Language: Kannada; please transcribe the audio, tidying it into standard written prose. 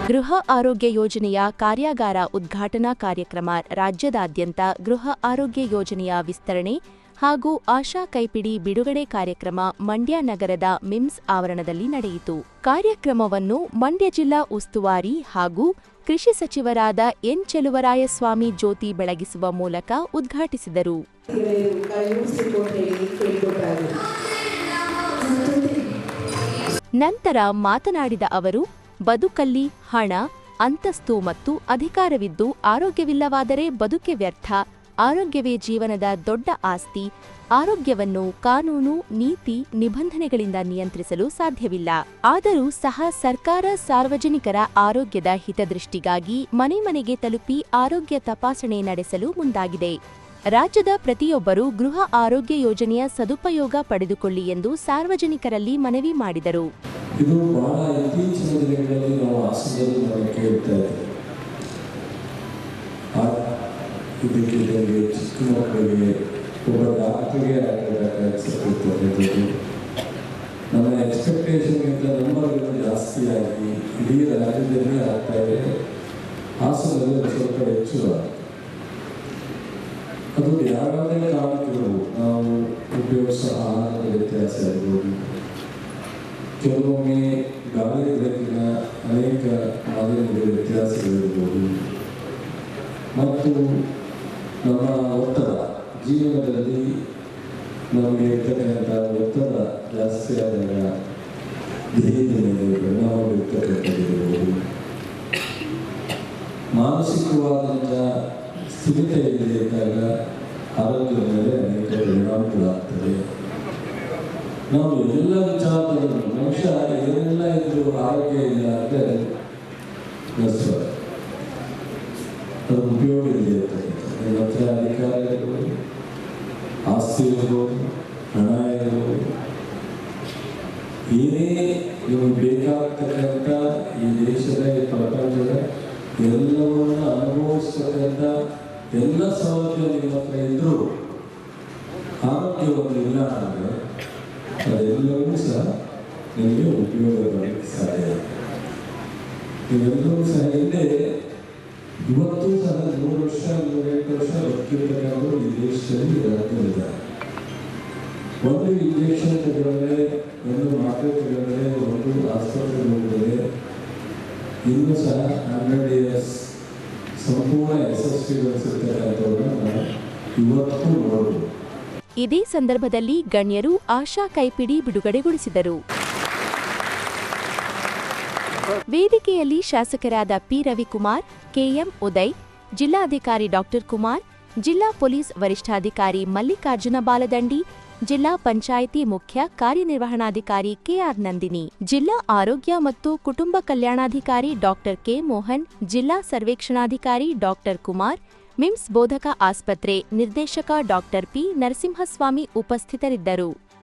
ಗೃಹ ಆರೋಗ್ಯ ಯೋಜನೆಯ ಕಾರ್ಯಾಗಾರ ಉದ್ಘಾಟನಾ ಕಾರ್ಯಕ್ರಮ ರಾಜ್ಯದಾದ್ಯಂತ ಗೃಹ ಆರೋಗ್ಯ ಯೋಜನೆಯ ವಿಸ್ತರಣೆ ಹಾಗೂ ಆಶಾ ಕೈಪಿಡಿ ಬಿಡುಗಡೆ ಕಾರ್ಯಕ್ರಮ ಮಂಡ್ಯ ನಗರದ ಮಿಮ್ಸ್ ಆವರಣದಲ್ಲಿ ನಡೆಯಿತು. ಕಾರ್ಯಕ್ರಮವನ್ನು ಮಂಡ್ಯ ಜಿಲ್ಲಾ ಉಸ್ತುವಾರಿ ಹಾಗೂ ಕೃಷಿ ಸಚಿವರಾದ ಎನ್ ಚೆಲುವರಾಯಸ್ವಾಮಿ ಜ್ಯೋತಿ ಬೆಳಗಿಸುವ ಮೂಲಕ ಉದ್ಘಾಟಿಸಿದರು. ನಂತರ ಮಾತನಾಡಿದ ಅವರು, ಬದುಕಲ್ಲಿ ಹಣ, ಅಂತಸ್ತು ಮತ್ತು ಅಧಿಕಾರವಿದ್ದು ಆರೋಗ್ಯವಿಲ್ಲವಾದರೆ ಬದುಕೆ ವ್ಯರ್ಥ. ಆರೋಗ್ಯವೇ ಜೀವನದ ದೊಡ್ಡ ಆಸ್ತಿ. ಆರೋಗ್ಯವನ್ನು ಕಾನೂನು, ನೀತಿ, ನಿಬಂಧನೆಗಳಿಂದ ನಿಯಂತ್ರಿಸಲು ಸಾಧ್ಯವಿಲ್ಲ. ಆದರೂ ಸಹ ಸರ್ಕಾರ ಸಾರ್ವಜನಿಕರ ಆರೋಗ್ಯದ ಹಿತದೃಷ್ಟಿಗಾಗಿ ಮನೆ ಮನೆಗೆ ತಲುಪಿ ಆರೋಗ್ಯ ತಪಾಸಣೆ ನಡೆಸಲು ಮುಂದಾಗಿದೆ. ರಾಜ್ಯದ ಪ್ರತಿಯೊಬ್ಬರೂ ಗೃಹ ಆರೋಗ್ಯ ಯೋಜನೆಯ ಸದುಪಯೋಗ ಪಡೆದುಕೊಳ್ಳಿ ಎಂದು ಸಾರ್ವಜನಿಕರಲ್ಲಿ ಮನವಿ ಮಾಡಿದರು. ಇದು ಬಹಳ ಇತ್ತೀಚಿನ ದಿನಗಳಲ್ಲಿ ನಾವು ಹಾಸನದಲ್ಲಿ ನಾವು ಕೇಳ್ತಾ ಇದ್ದೀವಿ. ಚಿಕ್ಕ ಮಕ್ಕಳಿಗೆ ಒಬ್ಬ ಡಾಕ್ಟರ್ಗೆ ಆಗಬೇಕಾಗಿತ್ತು. ನಮ್ಮ ಎಕ್ಸ್ಪೆಕ್ಟೇಷನ್ಗಿಂತ ನಂಬರ್ಗಳು ಜಾಸ್ತಿಯಾಗಿ ಇಡೀ ರಾಜ್ಯದಲ್ಲಿ ಆಗ್ತಾ ಇದೆ. ಹಾಸನದಲ್ಲಿ ಸ್ವಲ್ಪ ಹೆಚ್ಚು. ಅದು ಯಾವುದೇ ಕಾರಣಗಳು ನಾವು ಉಪಯೋಗಿಸೋ ಆಹಾರದ ವ್ಯತ್ಯಾಸ ಇರ್ಬೋದು, ಕೆಲವೊಮ್ಮೆ ಗಾಳಿ ಬೆಳಕಿನ ಅನೇಕ ಮಾಲಿನ್ಯಗಳ ವ್ಯತ್ಯಾಸಗಳಿರ್ಬೋದು, ಮತ್ತು ನಮ್ಮ ಒತ್ತಡ ಜೀವನದಲ್ಲಿ ನಮಗೆ ಇರ್ತಕ್ಕಂಥ ಒತ್ತಡ ಜಾಸ್ತಿ ಆದಾಗ ದೇಹದ ಮೇಲೆ ಪರಿಣಾಮ ಬೀರ್ತಕ್ಕಂಥದ್ದಿರ್ಬೋದು, ಮಾನಸಿಕವಾದಂಥ ಸ್ಥಿರತೆ ಇದ್ದಾಗ ಆರೋಗ್ಯದ ಮೇಲೆ ಅನೇಕ ಪರಿಣಾಮಗಳಾಗ್ತದೆ. ನಾವು ಎಲ್ಲ ವಿಚಾರದಲ್ಲೂ ಮನುಷ್ಯ ಏನೆಲ್ಲ ಇದ್ರೂ ಆರೋಗ್ಯ ಇಲ್ಲ ಅಂದರೆ ಅದು ಉಪಯೋಗ ಇದೆ ಇರ್ತಕ್ಕಂಥ. ನಿಮ್ಮ ಹತ್ರ ಅಧಿಕಾರ ಇರ್ಬೋದು, ಆಸ್ತಿ ಇರ್ಬೋದು, ಹಣ ಇರ್ಬೋದು, ಏನೇ ನಿಮಗೆ ಬೇಕಾಗ್ತಕ್ಕಂಥ ಈ ದೇಶದ ಈ ಪ್ರಪಂಚದ ಎಲ್ಲವನ್ನು ಅನುಭವಿಸ್ತಕ್ಕಂಥ ಎಲ್ಲ ಸೌಲಭ್ಯ ನಿಮ್ಮ ಹತ್ರ ಇದ್ದರೂ ಆರೋಗ್ಯವನ್ನು ಇಲ್ಲ ಅಂದರೆ ಅದೆಲ್ಲವೂ ಸಹ ನಿಮಗೆ ಉಪಯೋಗ ಮಾಡಲಿಕ್ಕೆ ಸಾಧ್ಯ. ಇವೆಲ್ಲವೂ ಸಹ ಹಿಂದೆ ಇವತ್ತು ಸಹ 100 ವರ್ಷ 108 ವರ್ಷ ಬದುಕಿರ್ತಕ್ಕಂಥವ್ರು ಈ ದೇಶದಲ್ಲಿ ರಾಜ್ಯವಿದ್ದಾರೆ. ಒಂದು ಇಂಜೆಕ್ಷನ್ ತಗೊಂಡ್ರೆ, ಒಂದು ಮಾತ್ರೆ ತಗೊಂಡ್ರೆ, ಒಂದು ಆಸ್ಪತ್ರೆಗೆ ಹೋಗಿದ್ರೆ ಇನ್ನೂ ಸಹ 100 years ಸಂಪೂರ್ಣ ಯಶಸ್ವಿಗೊಳಿಸಿರ್ತಕ್ಕಂಥವ್ರನ್ನ ನಾವು ಇವತ್ತು ನೋಡಬಹುದು. ಇದೇ ಸಂದರ್ಭದಲ್ಲಿ ಗಣ್ಯರು ಆಶಾ ಕೈಪಿಡಿ ಬಿಡುಗಡೆಗೊಳಿಸಿದರು. ವೇದಿಕೆಯಲ್ಲಿ ಶಾಸಕರಾದ ಪಿ ರವಿಕುಮಾರ್, ಕೆಎಂ ಉದಯ್, ಜಿಲ್ಲಾಧಿಕಾರಿ ಡಾಕ್ಟರ್ ಕುಮಾರ್, ಜಿಲ್ಲಾ ಪೊಲೀಸ್ ವರಿಷ್ಠಾಧಿಕಾರಿ ಮಲ್ಲಿಕಾರ್ಜುನ ಬಾಲದಂಡಿ, ಜಿಲ್ಲಾ ಪಂಚಾಯಿತಿ ಮುಖ್ಯ ಕಾರ್ಯನಿರ್ವಹಣಾಧಿಕಾರಿ ಕೆಆರ್ ನಂದಿನಿ, ಜಿಲ್ಲಾ ಆರೋಗ್ಯ ಮತ್ತು ಕುಟುಂಬ ಕಲ್ಯಾಣಾಧಿಕಾರಿ ಡಾಕ್ಟರ್ ಕೆ ಮೋಹನ್, ಜಿಲ್ಲಾ ಸರ್ವೇಕ್ಷಣಾಧಿಕಾರಿ ಡಾಕ್ಟರ್ ಕುಮಾರ್, ಮಿಮ್ಸ್ ಬೋಧಕ ಆಸ್ಪತ್ರೆ ನಿರ್ದೇಶಕ ಡಾಕ್ಟರ್ ಪಿ ನರಸಿಂಹಸ್ವಾಮಿ ಉಪಸ್ಥಿತರಿದ್ದರು.